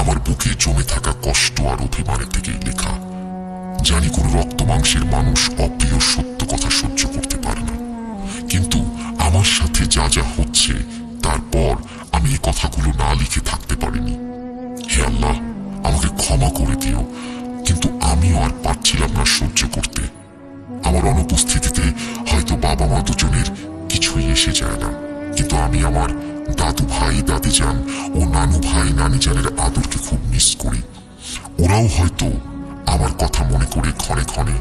আমার বুকে জমে থাকা কষ্ট আর অভিমানের থেকেই লেখা। জানি কোন রক্ত মাংসের মানুষ অপ্রিয় সত্য কথা সহ্য করতে পারে না, কিন্তু আমার সাথে যা যা হচ্ছে তারপর আমি এই কথাগুলো না লিখে থাকতে পারিনি। হে আল্লাহ, আমাকে ক্ষমা করে দিও, কিন্তু আমিও আর পারছিলাম না সহ্য করতে। আমার অনুপস্থিতিতে হয়তো বাবা মা দুজনের কিছুই এসে যায় না, কিন্তু আমি আমার দাদু ভাই দাদিজান ও নানু ভাই নানিজানের আদরকে খুব মিস করি। ওরাও হয়তো আমার কথা মনে করে ক্ষণে ক্ষণে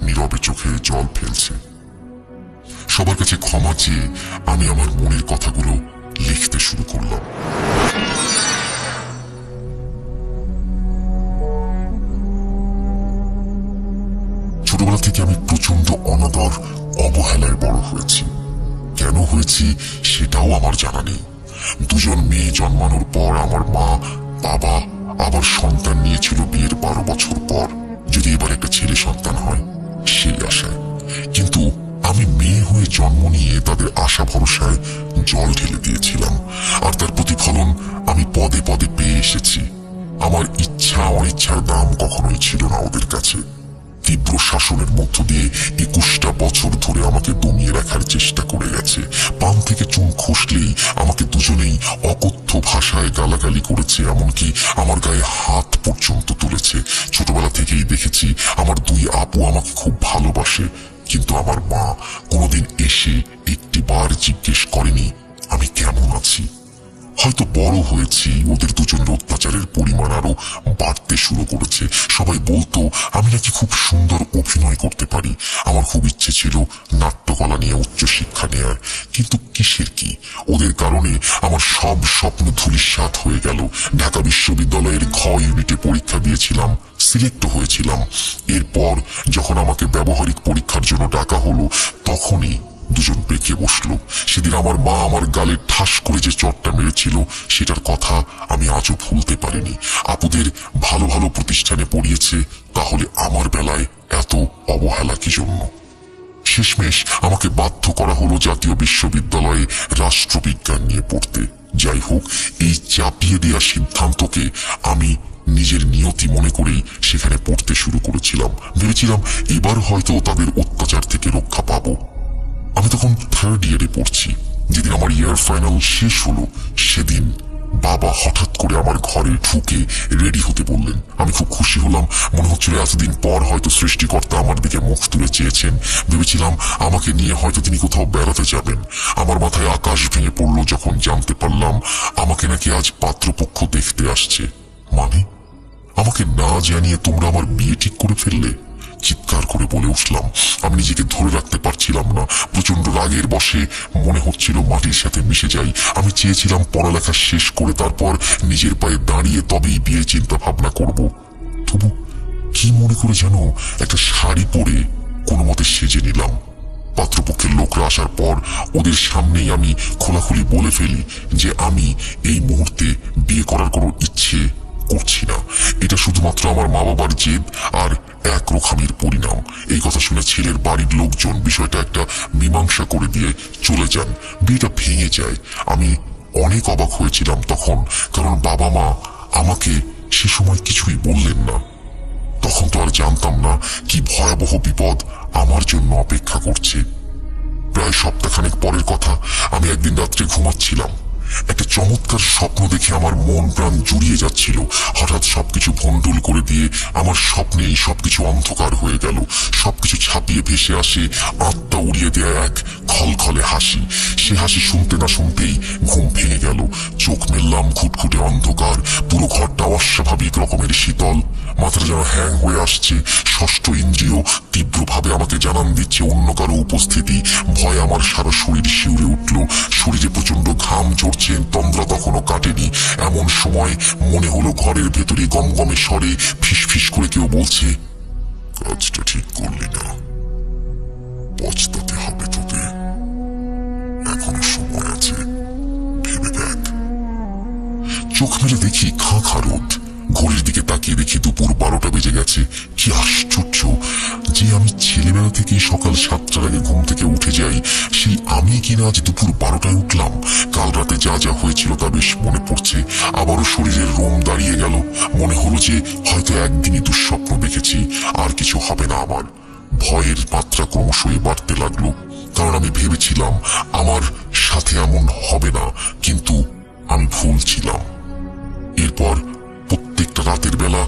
নীরবে চোখে জল ফেলছে। সবার কাছে ক্ষমা চেয়ে আমি আমার মনের কথাগুলো লিখতে শুরু করলাম। ছোটবেলা থেকে আমি প্রচন্ড অনাদর অবহেলায় বড় হয়েছি। কেন হয়েছি সেটাও আমার জানা নেই। দুজন মেয়ে জন্মানোর পর আমার মা বাবা আবার সন্তান নিয়েছিল বিয়ের 12 বছর পর, যদি এবার একটা ছেলে সন্তান হয় সেই আশায়। কিন্তু আমি মেয়ে হয়ে জন্ম নিয়ে তাদের আশা ভরসায় জল ঢেলে দিয়েছিলাম, আর তার প্রতিফলন আমি পদে পদে পেয়ে এসেছি। আমার ইচ্ছা অনিচ্ছার দাম কখনোই ছিল না ওদের কাছে। তীব্র শাসনের মধ্য দিয়ে 21টা বছর ধরে আমাকে দমিয়ে রাখার চেষ্টা করে গেছে। পান থেকে চুন খসলেই আমাকে দুজনেই অকথ্য ভাষায় গালাগালি করেছে, এমনকি আমার গায়ে হাত পর্যন্ত তুলেছে। ছোটবেলা থেকেই দেখেছি আমার দুই আপু আমাকে খুব ভালোবাসে, কিন্তু আমার মা কোনোদিন এসে একটি বার জিজ্ঞেস করেনি আমি কেমন আছি। হয়তো বড় হয়েছি, ওদের দুজনের অত্যাচারের পরিমাণ আরো বাড়তে শুরু করেছে। সবাই বলতো আমি নাকি খুব সুন্দর অভিনয় করতে পারি। আমার খুব ইচ্ছে ছিল নাট্যকলা নিয়ে উচ্চ শিক্ষা নেয়ার, কিন্তু কিসের কি, ওদের কারণে আমার সব স্বপ্ন ধূলিসাৎ হয়ে গেল। ঢাকা বিশ্ববিদ্যালয়ের ঘ ইউনিটে পরীক্ষা দিয়েছিলাম, সিলেক্ট হয়েছিলাম। এরপর যখন আমাকে ব্যবহারিক পরীক্ষার জন্য ডাকা হলো, তখনই দুজন বেঁকে বসলো। সেদিন আমার মা আমার গালে ঠাস করে যে চটটা মেরেছিল সেটার কথা আমি আজও ভুলতে পারিনি। আপুদের ভালো ভালো প্রতিষ্ঠানে পড়িয়েছে, তাহলে আমার বেলায় এত অবহেলা কি জন্য? শেষমেশ আমাকে বাধ্য করা হলো জাতীয় বিশ্ববিদ্যালয়ে রাষ্ট্রবিজ্ঞান নিয়ে পড়তে। যাই হোক, এই চাপিয়ে দেওয়া সিদ্ধান্তকে আমি নিজের নিয়তি মনে করেই সেখানে পড়তে শুরু করেছিলাম। ভেবেছিলাম এবার হয়তো তাদের অত্যাচার থেকে রক্ষা পাবো। আমি তখন 3rd ইয়ারে পড়ছি। যেদিন আমার ইয়ার ফাইনাল শেষ হলো, সেদিন বাবা হঠাৎ করে আমার ঘরে ঢুকে রেডি হতে বললেন। আমি খুব খুশি হলাম। মনে হচ্ছিল এতদিন পর হয়তো সৃষ্টিকর্তা আমার দিকে মুখ তুলে চেয়েছেন। ভেবেছিলাম আমাকে নিয়ে হয়তো তিনি কোথাও বেড়াতে যাবেন। আমার মাথায় আকাশ ভেঙে পড়লো যখন জানতে পারলাম আমাকে নাকি আজ পাত্রপক্ষ দেখতে আসছে। মানে আমাকে না জানিয়ে তোমরা আমার বিয়ে ঠিক করে ফেললে? চিৎকার করে বলে উঠলাম। আমি নিজেকে ধরে রাখতে পারছিলাম না। প্রচন্ড রাগের বশে মনে হচ্ছিল মাটির সাথে মিশে যাই। আমি চেয়েছিলাম পড়ালেখা শেষ করে তারপর নিজের পায়ে দাঁড়িয়ে তবেই বিয়ে চিন্তা ভাবনা করব। তবু কি মনে করে যেন একটা শাড়ি পরে কোনো মতে সেজে নিলাম। পাত্রপক্ষের লোকরা আসার পর ওদের সামনেই আমি খোলাখুলি বলে ফেলি যে আমি এই মুহূর্তে বিয়ে করার কোনো ইচ্ছে করছি না। এটা শুধুমাত্র আমার মা বাবার জেদ আর এক রকমের পরিণাম। এই কথা শুনে ছেলের বাড়ির লোকজন বিষয়টা একটা মীমাংসা করে দিয়ে চলে যান। বিয়েটা ভেঙে যায়। আমি অনেক অবাক হয়েছিলাম তখন, কারণ বাবা মা আমাকে সে সময় কিছুই বললেন না। তখন তো আর জানতাম না কি ভয়াবহ বিপদ আমার জন্য অপেক্ষা করছে। প্রায় সপ্তাহখানেক পরের কথা, আমি একদিন রাত্রে ঘুমাচ্ছিলাম। একটা চমৎকার স্বপ্ন দেখে আমার মন প্রাণ জুড়িয়ে যাচ্ছিল। হঠাৎ সবকিছু ভণ্ডুল করে দিয়ে আমার স্বপ্নেই সবকিছু অন্ধকার হয়ে গেল। সবকিছু ছাপিয়ে ভেসে আসে আত্মা উড়িয়ে দেয়া এক খলখলে হাসি। সে হাসি শুনতে না শুনতেই ঘুম ভেঙে গেল। চোখ মেললাম, ঘুটঘুটে অন্ধকার, পুরো ঘরটা অস্বাভাবিক রকমের শীতল। মাথাটা যেন হ্যাং হয়ে আসছে। ষষ্ঠ ইন্দ্রিয় তীব্রভাবে আমাকে জানান দিচ্ছে অন্য কারো উপস্থিতি। ভয়ে আমার সারা শরীর শিউরে উঠল। শরীরে প্রচন্ড ঘাম ঝরছে, তন্দ্রা তখনও কাটেনি। এমন সময় মনে হলো ঘরের ভেতরে গমগমে স্বরে ফিস ফিস করে কেউ বলছে, কাজটা ঠিক করলি না, পচতাতে হবে তোকে, এখনো সময় আছে, ভেবে দেখ। চোখ মেলে দেখি খাঁ খাঁ রোদ। ঘড়ির দিকে তাকিয়ে দেখি দুপুর 12টা বেজে গেছে। কি আশ্চর্য যে আমি ছেলেবেলা থেকেই সকাল 7টার আগে ঘুম থেকে উঠে যাই, সেই আমি কিনা আজ দুপুর 12টায় উঠলাম। কাল রাতে যা যা হয়েছিল তা বেশ মনে পড়ছে। আবারও শরীরের রোম দাঁড়িয়ে গেল। মনে হলো যে হয়তো একদিনই দুঃস্বপ্ন দেখেছি, আর কিছু হবে না আমার। ভয়ের মাত্রা ক্রমশই বাড়তে লাগলো, কারণ আমি ভেবেছিলাম আমার সাথে এমন হবে না, কিন্তু আমি ভুল ছিলাম। এরপর প্রত্যেকটা রাতের বেলা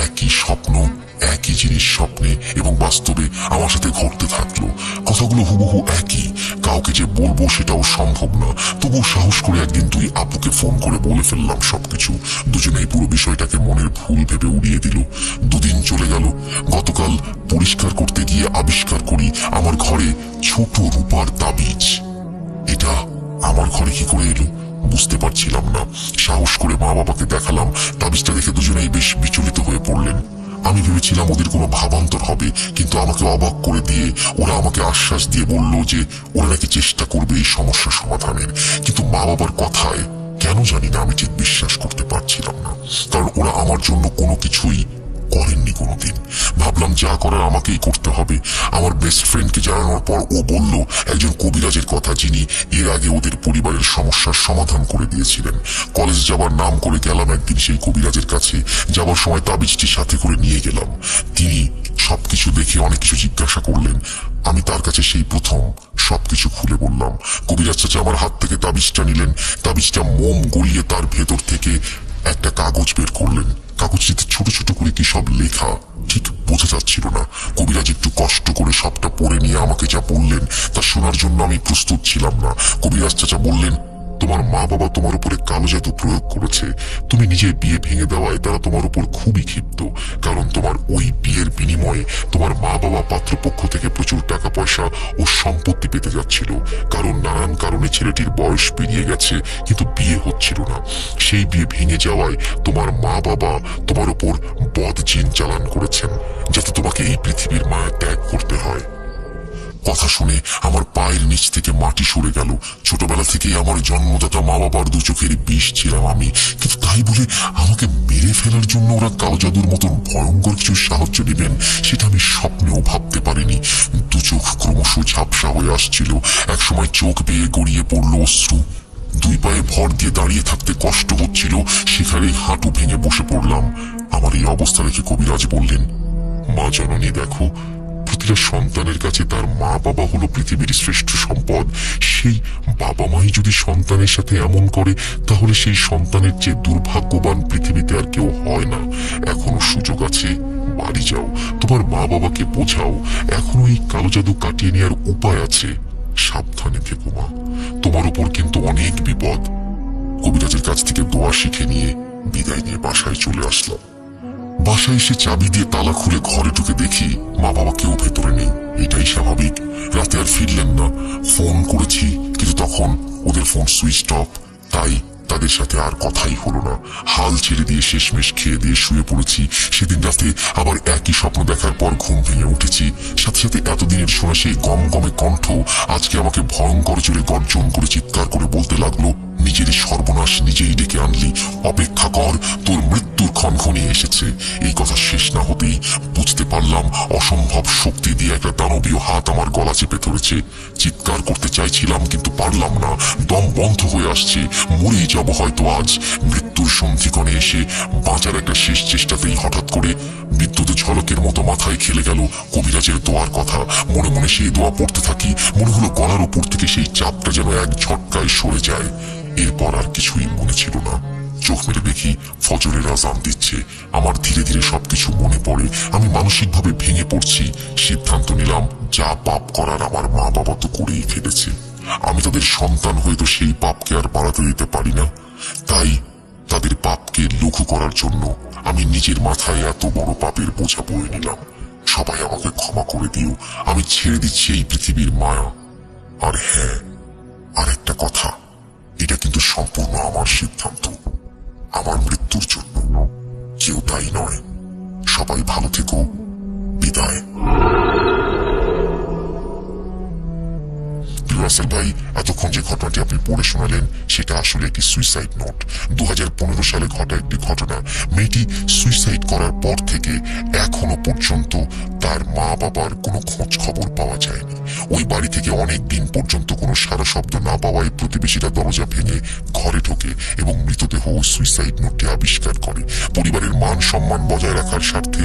একই স্বপ্ন, একই জিনিস স্বপ্নে এবং বাস্তবে আমার সাথে ঘটতে থাকলো। কথাগুলো হুবহু একই। কাউকে যে বলবো সেটাও সম্ভব না, তবুও সাহস করে একদিন দুই আপুকে ফোন করে বলে ফেললাম সবকিছু। দুজনেই পুরো বিষয়টাকে মনের ভুল ভেবে উড়িয়ে দিল। দুদিন চলে গেল। গতকাল পরিষ্কার করতে গিয়ে আবিষ্কার করি আমার ঘরে ছোট রূপার তাবিজ। এটা আমার ঘরে কি করে এলো বুঝতে পারছিলাম না। সাহস করে মা বাবাকে দেখালাম। তাবিজটা দেখে দুজনেই বেশ বিচলিত হয়ে পড়লেন। আমি ভেবেছিলাম ওদের কোনো ভাবান্তর হবে, কিন্তু আমাকে অবাক করে দিয়ে ওরা আমাকে আশ্বাস দিয়ে বলল যে ওরা নাকি চেষ্টা করবে এই সমস্যার সমাধানের। কিন্তু মা বাবার কথায় কেন জানি না আমি ঠিক বিশ্বাস করতে পারছিলাম না, কারণ ওরা আমার জন্য কোনো কিছুই করেননি কোনোদিন। ভাবলাম যা করার আমাকেই করতে হবে। আমার বেস্ট ফ্রেন্ডকে জানানোর পর ও বলল একজন কবিরাজের কথা, যিনি এর আগে ওদের পরিবারের সমস্যার সমাধান করে দিয়েছিলেন। কলেজ যাবার নাম করে গেলাম একদিন সেই কবিরাজের কাছে। যাবার সময় তাবিজটি সাথে করে নিয়ে গেলাম। তিনি সবকিছু দেখে অনেক কিছু জিজ্ঞাসা করলেন। আমি তার কাছে সেই প্রথম সবকিছু খুলে বললাম। কবিরাজ চাচা আমার হাত থেকে তাবিজটা নিলেন। তাবিজটা মোম গলিয়ে তার ভেতর থেকে একটা কাগজ বের করলেন। কাগজটিতে ছোট ছোট করে কি সব লেখা, ঠিক বোঝা যাচ্ছিল না। কবিরাজ একটু কষ্ট করে সবটা পড়ে নিয়ে আমাকে যা বললেন তা শোনার জন্য আমি প্রস্তুত ছিলাম না। কবিরাজ চাচা বললেন, তোমার মা বাবা তোমার উপরে কালো জাদু প্রয়োগ করেছে। তুমি নিজের বিয়ে ভেঙে দেওয়ায় তারা তোমার উপর খুবই ক্ষিপ্ত, কারণ তোমার ওই বিয়ের বিনিময়ে তোমার মা বাবা পাত্রপক্ষ থেকে প্রচুর টাকা পয়সা ও সম্পত্তি পেতে যাচ্ছিল। কারণ নানান কারণে ছেলেটির বয়স পেরিয়ে গেছে, কিন্তু বিয়ে হচ্ছিল না। সেই বিয়ে ভেঙে যাওয়ায় তোমার মা বাবা তোমার উপর বদ জিন চালান করেছেন, যাতে তোমাকে এই পৃথিবীর মায়া ত্যাগ করতে হয়। কথা শুনে আমার পায়ের নিচ থেকে মাটি সরে গেল। ছোটবেলা থেকেই আমার জন্মদাতা মা বাবার দু চোখের বিষ ছিলাম আমি, কিন্তু তাই বলে আমাকে মেরে ফেলার জন্য ওরা কালো জাদুর মতন ভয়ঙ্কর কিছু সাহায্য দিবেন সেটা আমি স্বপ্নেও ভাবতে পারিনি। দু চোখ ক্রমশ ঝাপসা হয়ে আসছিল। একসময় চোখ বেয়ে গড়িয়ে পড়ল অশ্রু। দুই পায়ে ভর দিয়ে দাঁড়িয়ে থাকতে কষ্ট হচ্ছিল। সেখানেই হাঁটু ভেঙে বসে পড়লাম। আমার এই অবস্থা দেখে কবিরাজ বললেন, মা জননী দেখো, প্রতিটা সন্তানের কাছে তার মা বাবা হলো পৃথিবীর শ্রেষ্ঠ সম্পদ। সেই বাবা মাই যদি সন্তানের সাথে এমন করে, তাহলে সেই সন্তানের চেয়ে দুর্ভাগ্যবান পৃথিবীতে আর কেউ হয় না। এখনো সুযোগ আছে, বাড়ি যাও, তোমার মা বাবাকে বোঝাও এখনো এই কালো জাদু কাটিয়ে নেওয়ার উপায় আছে। সাবধানে থেকো মা, তোমার উপর কিন্তু অনেক বিপদ। কবিরাজের কাছ থেকে দোয়া শিখে নিয়ে বিদায় নিয়ে বাসায় চলে আসলাম। বাসায় এসে চাবি দিয়ে তালা খুলে ঘরে ঢুকে দেখি মা বাবা কেউ ভেতরে নেই। এটাই স্বাভাবিক, রাতে আর ফিরলেন না। ফোন করেছি, কিন্তু তখন ওদের ফোন সুইচ অফ, তাই তাদের সাথে আর কথাই হলো না। হাল ছেড়ে দিয়ে শেষমেশ খেয়ে দিয়ে শুয়ে পড়েছি। সেদিন রাতে আবার একই স্বপ্ন দেখার পর ঘুম ভেঙে উঠেছি। সাথে সাথে এতদিনের শোনা সেই গমগমে কণ্ঠ আজকে আমাকে ভয়ঙ্কর জোরে গর্জন করে চিৎকার করে বলতে লাগলো, নিজেরই সর্বনাশ নিজেই ডেকে আনলি, অপেক্ষা কর, তোর মৃত্যুর ক্ষণ ঘনিয়ে এসেছে। এই কথা শেষ না হতেই বুঝতে পারলাম অসম্ভব শক্তি দিয়ে একটা দানবীয় হাত আমার গলা চেপে ধরেছে। চিৎকার করতে চাইছিলাম, কিন্তু পারলাম না। দম বন্ধ হয়ে আসছে, মরেই যাব হয়তো আজ। মৃত্যুর সন্ধিকণে এসে বাঁচার একটা শেষ চেষ্টাতেই হঠাৎ করে বিদ্যুতের ঝলকের মতো মাথায় খেলে গেল কবিরাজের দোয়ার কথা। মনে মনে সেই দোয়া পড়তে থাকি। মনে হলো গলার উপর থেকে সেই চাপটা যেন এক ঝটকায় সরে যায়। এরপর আর কিছুই মনে ছিল না। চোখ মেলে দেখি ফজরের আজান দিচ্ছে। আমার ধীরে ধীরে সবকিছু মনে পড়ে। আমি মানসিকভাবে ভেঙে পড়ছি। সিদ্ধান্ত নিলাম, যা পাপ করার আমার মা বাবা তো করেই ফেলেছে, আমি তাদের সন্তান হয়ে তো সেই পাপকে আর বাড়াতে দিতে পারি না। তাই তাদের পাপকে লঘু করার জন্য আমি নিজের মাথায় এত বড় পাপের বোঝা বয়ে নিলাম। সবাই আমাকে ক্ষমা করে দিও। আমি ছেড়ে দিচ্ছি এই পৃথিবীর মায়া। আর হ্যাঁ, আর একটা কথা, এটা কিন্তু সম্পূর্ণ আমার সিদ্ধান্ত। আমার মৃত্যুর জন্য কেউ দায়ী নয়। সবাই ভালো থেকো, বিদায়। রাসেল ভাই, এতক্ষণ যে ঘটনাটি আপনি পড়ে শোনালেন সেটা আসলে একটি সুইসাইড নোট। 2015 সালে ঘটা একটি ঘটনা। মেয়েটি সুইসাইড করার পর থেকে এখনো পর্যন্ত তার মা বাবার কোনো খোঁজ খবর পাওয়া যায়নি। ওই বাড়ি থেকে অনেক দিন পর্যন্ত কোনো সারা শব্দ না পাওয়ায় প্রতিবেশীরা দরজা ভেঙে ঘরে ঢোকে এবং মৃতদেহ ও সুইসাইড নোটটি আবিষ্কার করে। পরিবারের মান সম্মান বজায় রাখার স্বার্থে